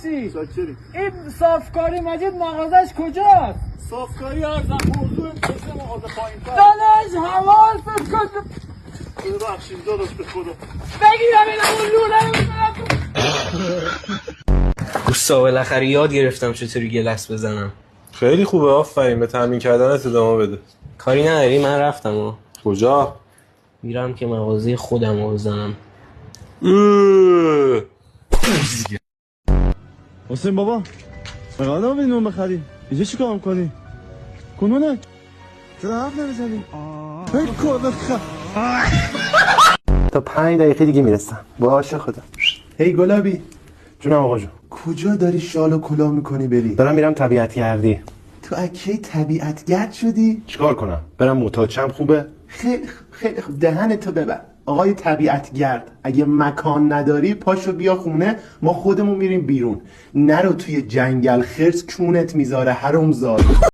باشی. شاکری. این صافکاری مجید مغازش کجاست؟ صافکاری هر زن موضوع مثل مغازه پایین‌تر. داداش حواست کن. ببخشید داداش به خدا. بگیرم این اون لوله رو اوستا بالاخره یاد گرفتم چطوری گلس بزنم. خیلی خوبه، آفرین. به تمرین کردنت ادامه بده. کاری نداری من رفتم و کجا؟ میرم که مغازه خودم رو بزنم. حسین بابا مقاله رو نون بخری اینجا چی کار میکنی؟ کنونه؟ چرا حرف نمیزنی؟ تا 5 دقیقه دیگه میرسم. باشه خدا. هی گلابی. جونم آقا جون. کجا داری شال و کلاه میکنی بری؟ دارم میرم طبیعت گردی. تو اکی طبیعت گرد شدی؟ چیکار کنم؟ برم متاچم خوبه؟ خیلی خوب. دهنتو ببر. آقای طبیعت گرد، اگه مکان نداری پاشو بیا خونه، ما خودمون میریم بیرون. نرو توی جنگل، خرس کونت میذاره حرومزاد.